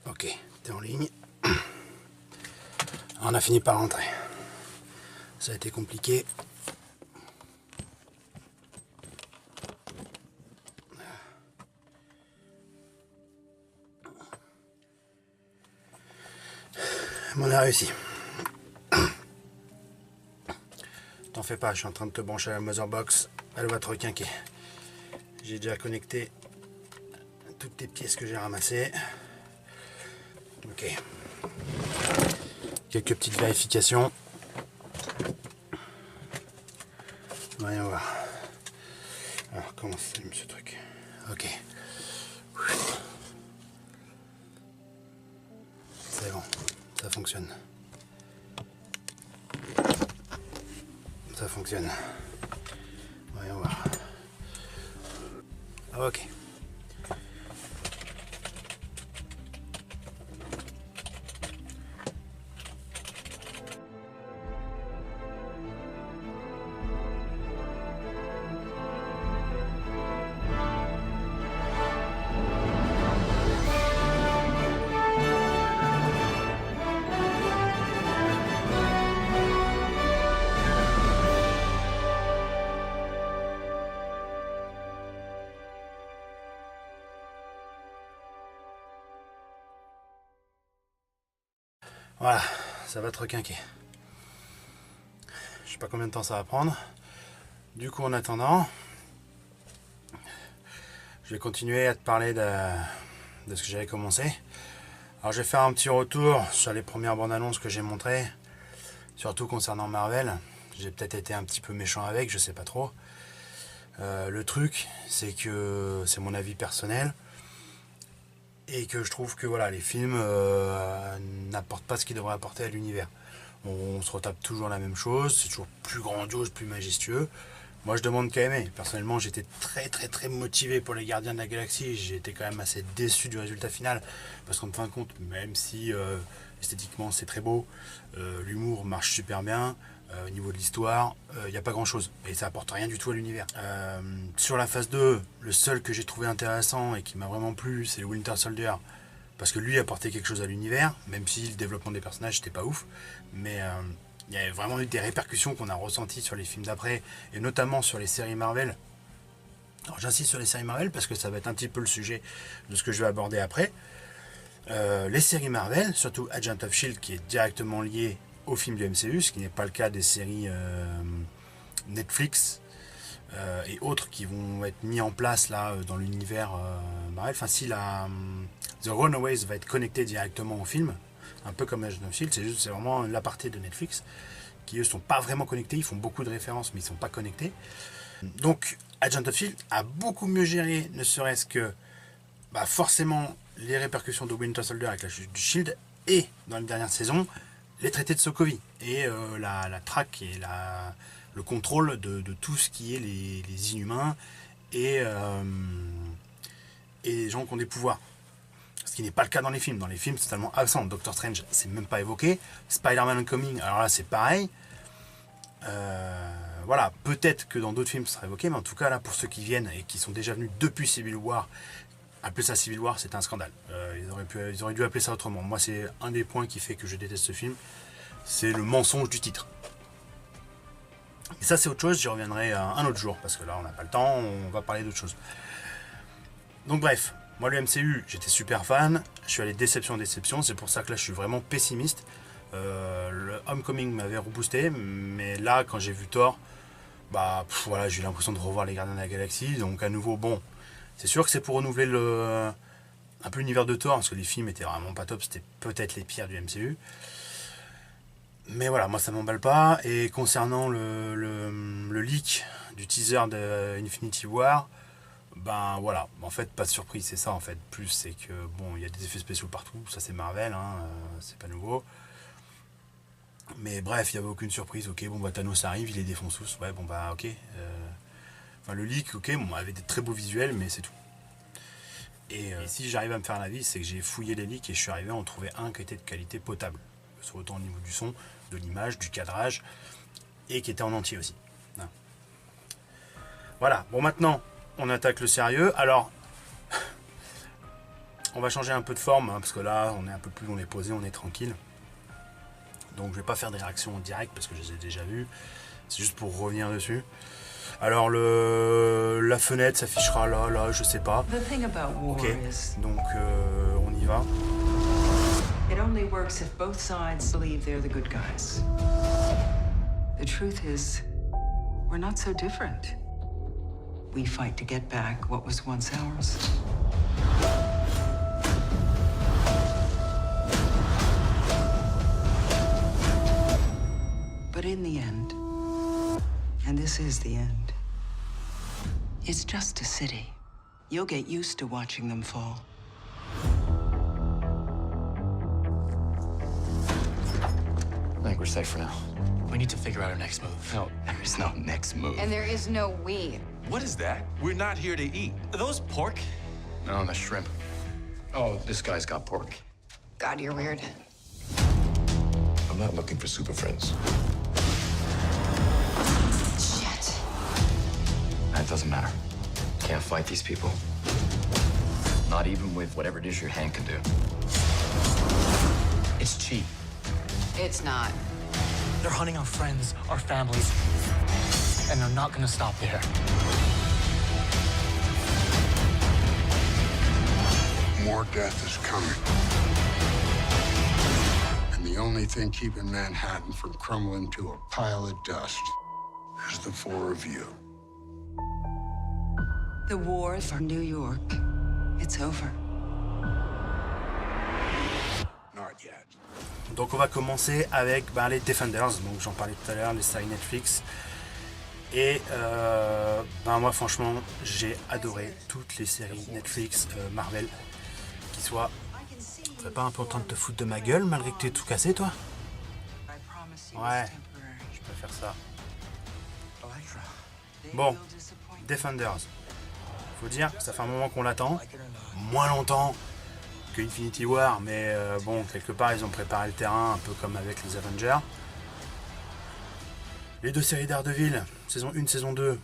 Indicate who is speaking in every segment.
Speaker 1: Ok, t'es en ligne. On a fini par rentrer. Ça a été compliqué. Mais on a réussi. T'en fais pas, je suis en train de te brancher à la Motherbox. Elle va te requinquer. J'ai déjà connecté toutes les pièces que j'ai ramassées. Ok. Quelques petites vérifications. Voyons voir. Alors, comment ça s'allume ce truc? Ok. C'est bon, ça fonctionne. Ça fonctionne. Voyons voir. Ok. Voilà, ça va te requinquer. Je sais pas combien de temps ça va prendre. Du coup, en attendant, je vais continuer à te parler de ce que j'avais commencé. Alors, je vais faire un petit retour sur les premières bandes annonces que j'ai montrées, surtout concernant Marvel. J'ai peut-être été un petit peu méchant avec, je sais pas trop. Le truc, c'est que c'est mon avis personnel. Et que je trouve que voilà, les films n'apportent pas ce qu'ils devraient apporter à l'univers. On se retape toujours la même chose, c'est toujours plus grandiose, plus majestueux. Moi je demande qu'à aimer. Personnellement j'étais très motivé pour les Gardiens de la Galaxie. J'ai été quand même assez déçu du résultat final. Parce qu'en fin de compte, même si esthétiquement c'est très beau, l'humour marche super bien, au niveau de l'histoire, il n'y a pas grand chose. Et ça apporte rien du tout à l'univers. Sur la phase 2, le seul que j'ai trouvé intéressant et qui m'a vraiment plu, c'est le Winter Soldier. Parce que lui apportait quelque chose à l'univers, même si le développement des personnages c'était pas ouf. Mais il y a vraiment eu des répercussions qu'on a ressenties sur les films d'après, et notamment sur les séries Marvel. Alors j'insiste sur les séries Marvel parce que ça va être un petit peu le sujet de ce que je vais aborder après. Les séries Marvel, surtout Agent of Shield qui est directement lié au film du MCU, ce qui n'est pas le cas des séries Netflix et autres qui vont être mis en place là dans l'univers Marvel. Enfin, si The Runaways va être connecté directement au film, un peu comme Agent of Shield, c'est vraiment l'aparté de Netflix qui eux sont pas vraiment connectés, ils font beaucoup de références mais ils sont pas connectés. Donc Agent of Shield a beaucoup mieux géré, ne serait-ce que forcément les répercussions de Winter Soldier avec la chute du Shield, et dans la dernière saison les traités de Sokovie et la traque et le contrôle de tout ce qui est les inhumains et les gens qui ont des pouvoirs. Ce qui n'est pas le cas dans les films. Dans les films, c'est totalement absent. Doctor Strange, c'est même pas évoqué. Spider-Man Homecoming, alors là, c'est pareil. Voilà, peut-être que dans d'autres films, ce sera évoqué, mais en tout cas, là, pour ceux qui viennent et qui sont déjà venus depuis Civil War, appeler ça Civil War, c'est un scandale. Ils auraient dû appeler ça autrement. Moi, c'est un des points qui fait que je déteste ce film. C'est le mensonge du titre. Et ça, c'est autre chose, j'y reviendrai un autre jour, parce que là, on n'a pas le temps, on va parler d'autre chose. Donc bref, moi le MCU, j'étais super fan, je suis allé déception en déception, c'est pour ça que là je suis vraiment pessimiste. Le Homecoming m'avait reboosté, mais là quand j'ai vu Thor, voilà, j'ai eu l'impression de revoir les Gardiens de la Galaxie, donc à nouveau, bon, c'est sûr que c'est pour renouveler un peu l'univers de Thor, parce que les films étaient vraiment pas top, c'était peut-être les pires du MCU. Mais voilà, moi ça m'emballe pas, et concernant le leak du teaser de Infinity War, voilà, en fait pas de surprise, c'est ça en fait. Plus c'est que bon, il y a des effets spéciaux partout, ça c'est Marvel, c'est pas nouveau. Mais bref, il n'y avait aucune surprise, ok, Thanos arrive, il les défonce tous, ouais ok. Le leak, ok, avait des très beaux visuels, mais c'est tout. Et si j'arrive à me faire un avis, c'est que j'ai fouillé les leaks et je suis arrivé à en trouver un qui était de qualité potable. Soit autant au niveau du son, de l'image, du cadrage, et qui était en entier aussi. Voilà, bon maintenant, on attaque le sérieux. Alors, On va changer un peu de forme, hein, parce que là, on est un peu plus, on est posé, on est tranquille. Donc je vais pas faire des réactions en direct parce que je les ai déjà vues. C'est juste pour revenir dessus. Alors la fenêtre s'affichera là, je sais pas. Ok, donc on y va.
Speaker 2: It only works if both sides believe they're the good guys. The truth is, we're not so different. We fight to get back what was once ours. But in the end, and this is the end, it's just a city. You'll get used to watching them fall.
Speaker 3: I think we're safe for now.
Speaker 4: We need to figure out our next move.
Speaker 3: No, there is no next move.
Speaker 5: And there is no we.
Speaker 6: What is that? We're not here to eat.
Speaker 4: Are those pork?
Speaker 3: No, the shrimp. Oh, this guy's got pork.
Speaker 5: God, you're weird.
Speaker 7: I'm not looking for super friends.
Speaker 5: Shit.
Speaker 3: That doesn't matter. Can't fight these people. Not even with whatever it is your hand can do.
Speaker 4: It's cheap.
Speaker 5: It's not.
Speaker 4: They're hunting our friends, our families, and they're not gonna stop there.
Speaker 8: More death is coming. And the only thing keeping Manhattan from crumbling to a pile of dust is the four of you.
Speaker 2: The war for New York, it's over.
Speaker 8: Not yet.
Speaker 1: Donc on va commencer avec les Defenders, donc j'en parlais tout à l'heure, les séries Netflix. Et moi franchement j'ai adoré toutes les séries Netflix, Marvel, qui soient... T'es pas un peu en train de te foutre de ma gueule malgré que tu aies tout cassé toi? Ouais, je peux faire ça. Bon, Defenders. Faut dire, ça fait un moment qu'on l'attend. Moins longtemps que Infinity War, mais bon, quelque part ils ont préparé le terrain, un peu comme avec les Avengers. Les deux séries Daredevil, saison 1, saison 2,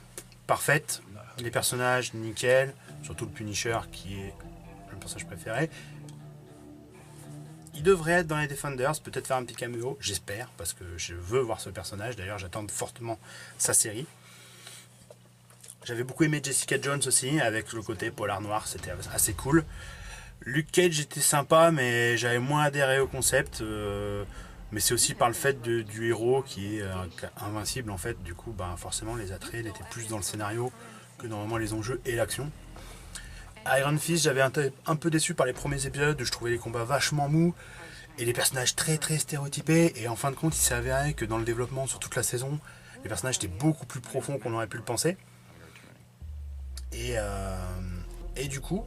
Speaker 1: parfaites. Les personnages, nickel. Surtout le Punisher, qui est mon personnage préféré. Il devrait être dans les Defenders, peut-être faire un petit caméo, j'espère, parce que je veux voir ce personnage. D'ailleurs, j'attends fortement sa série. J'avais beaucoup aimé Jessica Jones aussi, avec le côté polar noir, c'était assez cool. Luke Cage était sympa, mais j'avais moins adhéré au concept. Mais c'est aussi par le fait du héros qui est invincible en fait. Du coup, forcément, les attraits il était plus dans le scénario que dans vraiment les enjeux et l'action. Iron Fist, j'avais un peu déçu par les premiers épisodes. Je trouvais les combats vachement mous et les personnages très très stéréotypés. Et en fin de compte, il s'est avéré que dans le développement sur toute la saison, les personnages étaient beaucoup plus profonds qu'on aurait pu le penser. Et du coup,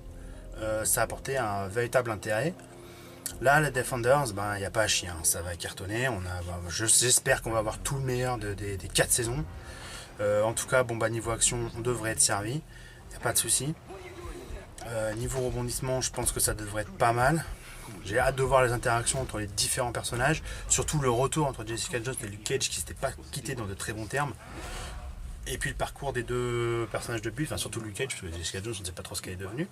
Speaker 1: ça a apporté un véritable intérêt. Là, les Defenders, il n'y a pas à chier, hein. Ça va cartonner. J'espère qu'on va avoir tout le meilleur des 4 saisons. En tout cas, niveau action, on devrait être servi. Il n'y a pas de souci. Niveau rebondissement, je pense que ça devrait être pas mal. J'ai hâte de voir les interactions entre les différents personnages. Surtout le retour entre Jessica Jones et Luke Cage qui ne s'étaient pas quittés dans de très bons termes. Et puis le parcours des deux personnages de but, surtout Luke Cage, parce que Jessica Jones, on ne sait pas trop ce qu'elle est devenue.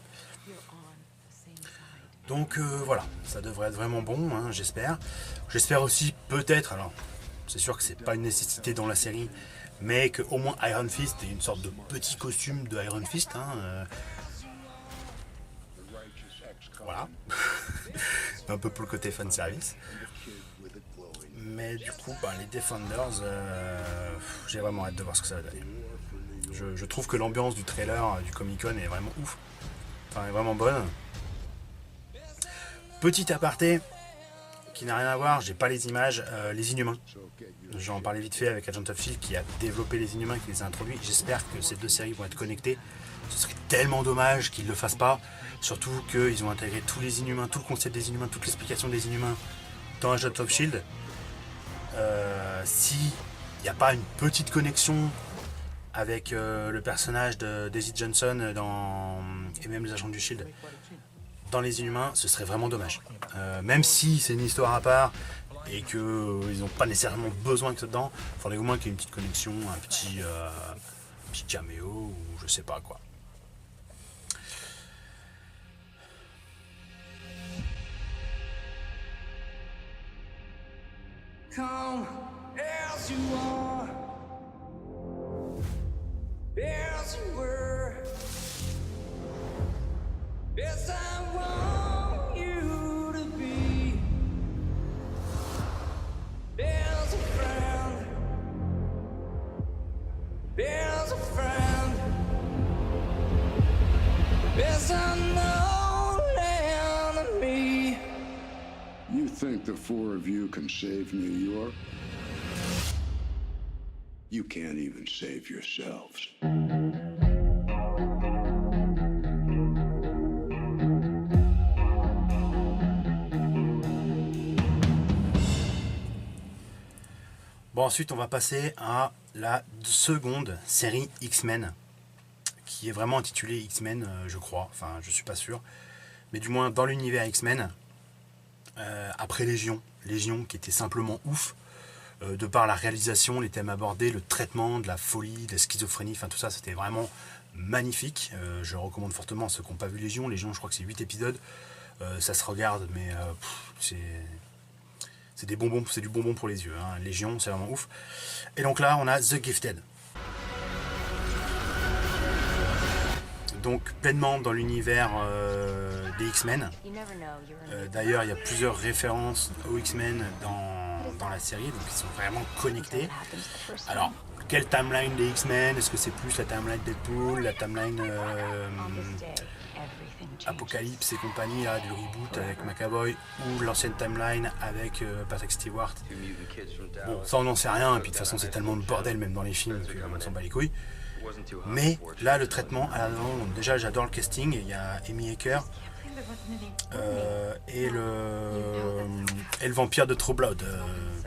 Speaker 1: Donc voilà, ça devrait être vraiment bon, hein, j'espère. J'espère aussi peut-être, alors c'est sûr que c'est pas une nécessité dans la série, mais qu'au moins Iron Fist ait une sorte de petit costume de Iron Fist. Voilà. Un peu pour le côté fanservice. Mais du coup, les Defenders, j'ai vraiment hâte de voir ce que ça va donner. Je trouve que l'ambiance du trailer du Comic-Con est vraiment ouf. Enfin, est vraiment bonne. Petit aparté qui n'a rien à voir, j'ai pas les images, les Inhumains. J'en parlais vite fait avec Agent of Shield qui a développé les Inhumains, qui les a introduits. J'espère que ces deux séries vont être connectées. Ce serait tellement dommage qu'ils ne le fassent pas. Surtout qu'ils ont intégré tous les Inhumains, tout le concept des Inhumains, toute l'explication des Inhumains dans Agent of Shield. S'il n'y a pas une petite connexion avec le personnage de Daisy Johnson et même les agents du Shield dans les Inhumains, ce serait vraiment dommage. Même si c'est une histoire à part et qu'ils n'ont pas nécessairement besoin que ça dedans, il faudrait au moins qu'il y ait une petite connexion, un petit caméo ou je sais pas quoi.
Speaker 9: come as you are, as you were. Yes, I want you to be as a friend, as a friend, as an old enemy.
Speaker 8: You think the four of you can save New York? You can't even save yourselves.
Speaker 1: Bon, ensuite, on va passer à la seconde série X-Men, qui est vraiment intitulée X-Men, je crois. Enfin, je suis pas sûr. Mais du moins, dans l'univers X-Men, après Légion qui était simplement ouf, de par la réalisation, les thèmes abordés, le traitement de la folie, de la schizophrénie, enfin tout ça, c'était vraiment magnifique. Je recommande fortement à ceux qui n'ont pas vu Légion. Légion, je crois que c'est 8 épisodes. Ça se regarde, mais c'est des bonbons, c'est du bonbon pour les yeux. Hein. Légion, c'est vraiment ouf. Et donc là, on a The Gifted. Donc pleinement dans l'univers des X-Men. D'ailleurs, il y a plusieurs références aux X-Men dans la série, donc ils sont vraiment connectés. Alors, quelle timeline des X-Men? Est-ce que c'est plus la timeline Deadpool, la timeline Apocalypse et compagnie, là, du reboot avec McAvoy, ou l'ancienne timeline avec Patrick Stewart? Bon, ça on n'en sait rien, et puis de toute façon c'est tellement de bordel même dans les films qu'on s'en bat les couilles. Mais là, le traitement, alors, déjà j'adore le casting, il y a Amy Acker et le vampire de True Blood,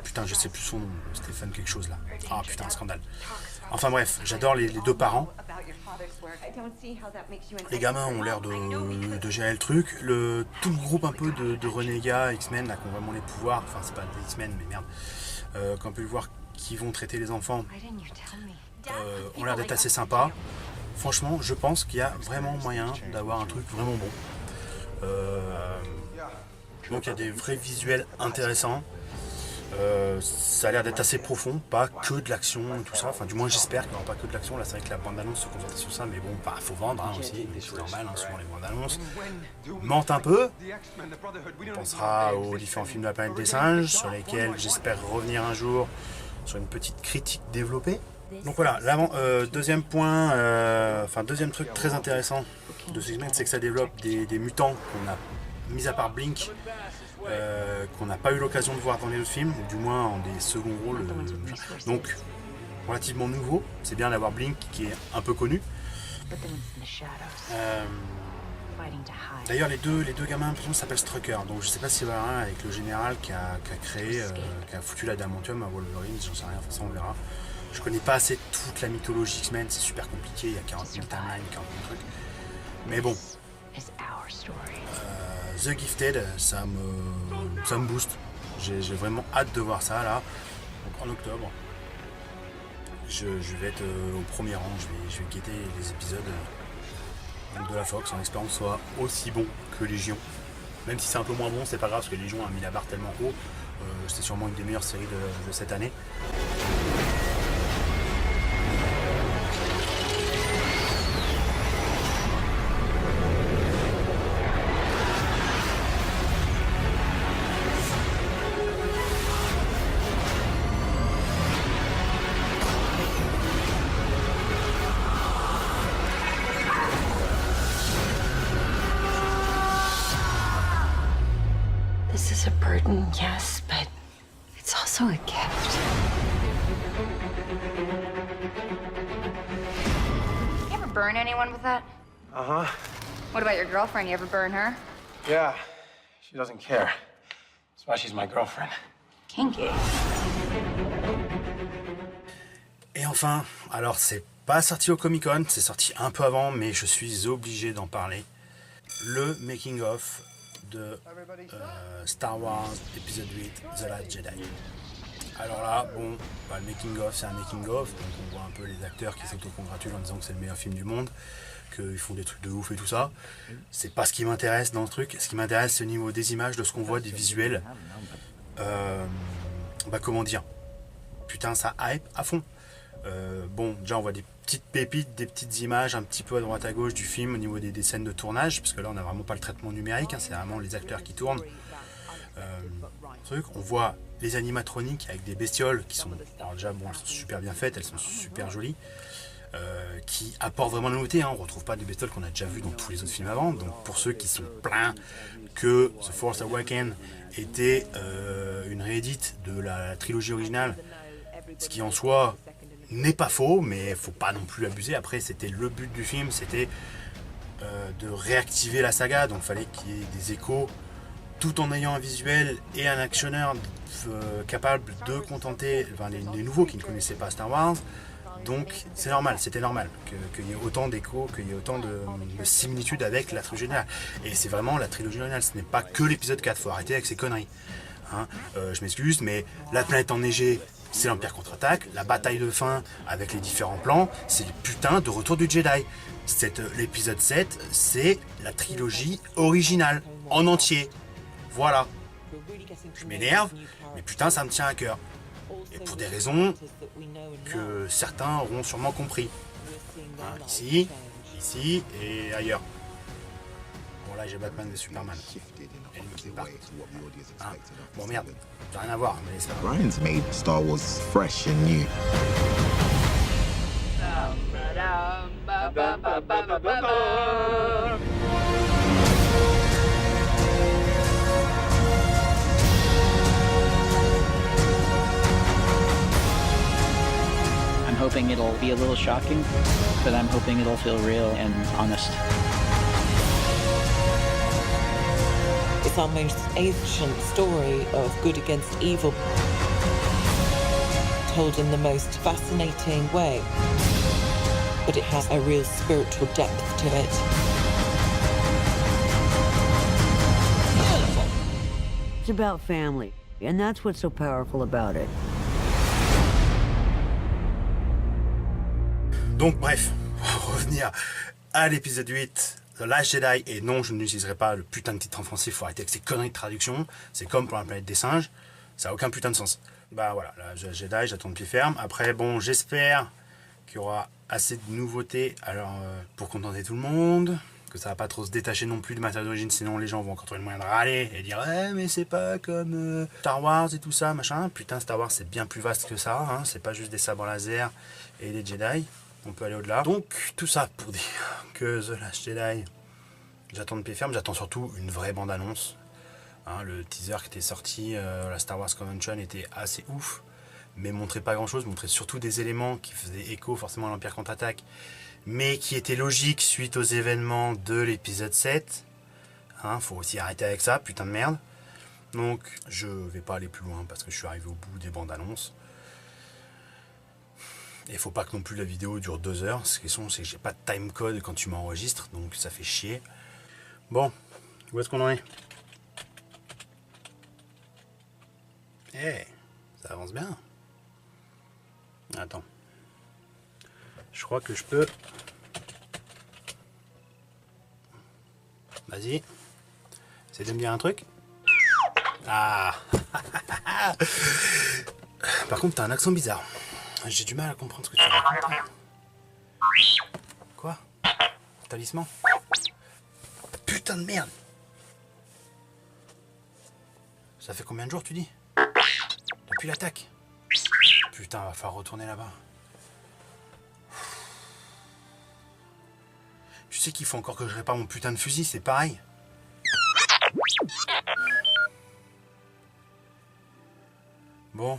Speaker 1: putain je sais plus son nom, Stéphane quelque chose là, ah putain un scandale. Enfin bref, j'adore les deux parents. Les gamins ont l'air de gérer le truc. Tout le groupe un peu de renégats X-Men là, qui ont vraiment les pouvoirs, enfin c'est pas des X-Men mais merde, qu'on peut voir qui vont traiter les enfants, ont l'air d'être assez sympas. Franchement, je pense qu'il y a vraiment moyen d'avoir un truc vraiment bon. Donc il y a des vrais visuels intéressants. Ça a l'air d'être assez profond, pas que de l'action et tout ça, enfin du moins j'espère qu'il n'y aura pas que de l'action. Là c'est vrai que la bande-annonce se concentre sur ça, mais bon, faut vendre hein, aussi, c'est normal, hein, souvent les bandes-annonces mentent un peu. On pensera aux différents films de la planète des singes, sur lesquels j'espère revenir un jour sur une petite critique développée. Donc voilà, deuxième point, deuxième truc très intéressant de ce X-Men, c'est que ça développe des mutants qu'on a, mis à part Blink, qu'on n'a pas eu l'occasion de voir dans les autres films, ou du moins en des seconds rôles. Donc relativement nouveau, c'est bien d'avoir Blink qui est un peu connu. D'ailleurs les deux gamins s'appellent Strucker, donc je sais pas s'il va y avoir un avec le général qui a créé, qui a foutu l'adamantium à Wolverine, j'en sais rien, de toute façon on verra. Je connais pas assez toute la mythologie X-Men, c'est super compliqué, il y a 40 000 timelines, 40 000 trucs. Mais bon, The Gifted, ça me booste. J'ai vraiment hâte de voir ça là. Donc en octobre, je vais être au premier rang, je vais guetter les épisodes de la Fox en espérant que ce soit aussi bon que Légion. Même si c'est un peu moins bon, c'est pas grave parce que Légion a mis la barre tellement haut. C'est sûrement une des meilleures séries de cette année.
Speaker 2: This is a burden, yes, but it's also a gift.
Speaker 5: You ever burn anyone with that?
Speaker 10: Uh-huh.
Speaker 5: What about your girlfriend? You ever burn her?
Speaker 10: Yeah. She doesn't care. That's why she's my girlfriend.
Speaker 5: Kinky.
Speaker 1: Et enfin, alors c'est pas sorti au Comic-Con, c'est sorti un peu avant, mais je suis obligé d'en parler. Le making-of de Star Wars épisode 8, The Last Jedi. Alors là, bon, le making-of, c'est un making-of, donc on voit un peu les acteurs qui s'auto-congratulent en disant que c'est le meilleur film du monde, qu'ils font des trucs de ouf et tout ça. C'est pas ce qui m'intéresse dans le truc. Ce qui m'intéresse, c'est au niveau des images, de ce qu'on voit, des visuels. bah comment dire, putain ça hype à fond. Bon, déjà on voit des petites pépites, des petites images un petit peu à droite à gauche du film au niveau des scènes de tournage, parce que là on n'a vraiment pas le traitement numérique, hein, c'est vraiment les acteurs qui tournent. On voit les animatroniques avec des bestioles qui sont, alors déjà bon, elles sont super bien faites, elles sont super jolies, qui apportent vraiment la nouveauté, hein. On ne retrouve pas des bestioles qu'on a déjà vues dans tous les autres films avant, donc pour ceux qui sont pleins que The Force Awakens était une réédite de la trilogie originale, ce qui en soi n'est pas faux, mais faut pas non plus abuser. Après, c'était le but du film, c'était de réactiver la saga, donc il fallait qu'il y ait des échos, tout en ayant un visuel et un actionneur capable de contenter les nouveaux qui ne connaissaient pas Star Wars. Donc c'est normal, c'était normal qu'il y ait autant d'échos, qu'il y ait autant de similitudes avec la trilogie originale. Et c'est vraiment la trilogie originale, ce n'est pas que l'épisode 4, faut arrêter avec ces conneries. Hein, je m'excuse, mais la planète enneigée, c'est l'Empire contre-attaque. La bataille de fin avec les différents plans, c'est le putain de retour du Jedi. L'épisode 7, c'est la trilogie originale, en entier. Voilà. Je m'énerve, mais putain, ça me tient à cœur. Et pour des raisons que certains auront sûrement compris. Hein, ici et ailleurs. Bon là j'ai Batman et Superman. Et Linkin Park. Hein, bon merde, j'ai rien à voir, mais ça va.
Speaker 11: Ryan's made Star Wars fresh and new.
Speaker 12: I'm hoping it'll be a little shocking, but I'm hoping it'll feel real and honest.
Speaker 13: It's our most ancient story of good against evil, told in the most fascinating way, but it has a real spiritual depth to it.
Speaker 14: It's about family, and that's what's so powerful about it.
Speaker 1: Donc bref, pour revenir à l'épisode 8, The Last Jedi, et non, je n'utiliserai pas le putain de titre en français, il faut arrêter avec ces conneries de traduction, c'est comme pour la planète des singes, ça n'a aucun putain de sens. Bah voilà, la Jedi, j'attends de pied ferme. Après, bon, j'espère qu'il y aura assez de nouveautés alors pour contenter tout le monde, que ça va pas trop se détacher non plus du matériel d'origine, sinon les gens vont encore trouver le moyen de râler et dire ouais mais c'est pas comme Star Wars et tout ça, machin. Putain, Star Wars c'est bien plus vaste que ça, hein. C'est pas juste des sabres laser et des Jedi. On peut aller au-delà. Donc, tout ça pour dire que The Last Jedi, j'attends de pied ferme, j'attends surtout une vraie bande-annonce. Hein, le teaser qui était sorti à la Star Wars Convention était assez ouf, mais montrait pas grand-chose, montrait surtout des éléments qui faisaient écho forcément à l'Empire contre-attaque, mais qui étaient logiques suite aux événements de l'épisode 7. Hein, faut aussi arrêter avec ça, putain de merde. Donc, je vais pas aller plus loin parce que je suis arrivé au bout des bandes-annonces. Et faut pas que non plus la vidéo dure 2 heures. Ce qui est, c'est que j'ai pas de timecode quand tu m'enregistres, donc ça fait chier. Bon, où est-ce qu'on en est? Eh, ça avance bien. Attends. Je crois que je peux... Vas-y. Essaye de me dire un truc. Ah. Par contre, t'as un accent bizarre. J'ai du mal à comprendre ce que tu racontes. Quoi? Talisman? Putain de merde! Ça fait combien de jours tu dis? Depuis l'attaque? Putain, va falloir retourner là-bas. Tu sais qu'il faut encore que je répare mon putain de fusil, c'est pareil. Bon.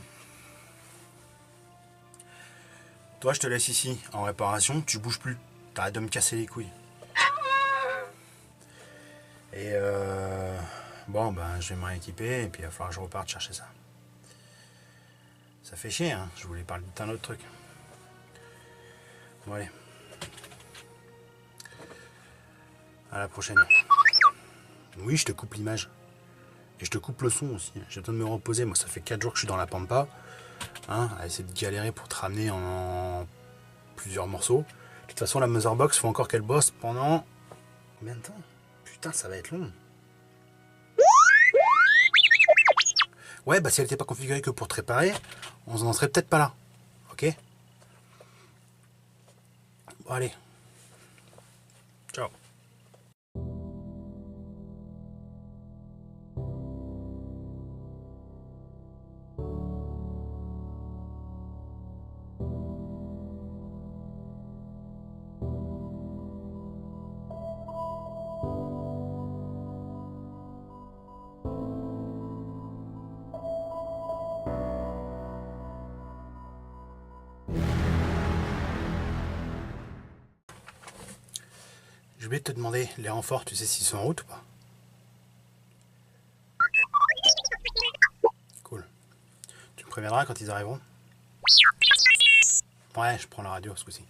Speaker 1: Toi, je te laisse ici, en réparation, tu bouges plus. T'arrêtes de me casser les couilles. Et bon, ben, je vais me rééquiper, et puis il va falloir que je reparte chercher ça. Ça fait chier, hein. Je voulais parler d'un autre truc. Bon, allez. À la prochaine. Oui, je te coupe l'image. Et je te coupe le son aussi. J'ai besoin de me reposer. Moi, ça fait 4 jours que je suis dans la pampa. Hein, à essayer de galérer pour te ramener en plusieurs morceaux. De toute façon, la Motherbox, faut encore qu'elle bosse pendant... Combien de temps? Putain, ça va être long. Ouais. Ouais, bah si elle n'était pas configurée que pour te réparer, on n'en serait peut-être pas là. Ok? Bon, allez. Ciao. J'ai oublié de te demander, les renforts, tu sais s'ils sont en route ou pas? Cool. Tu me préviendras quand ils arriveront? Ouais, je prends la radio ce coup-ci.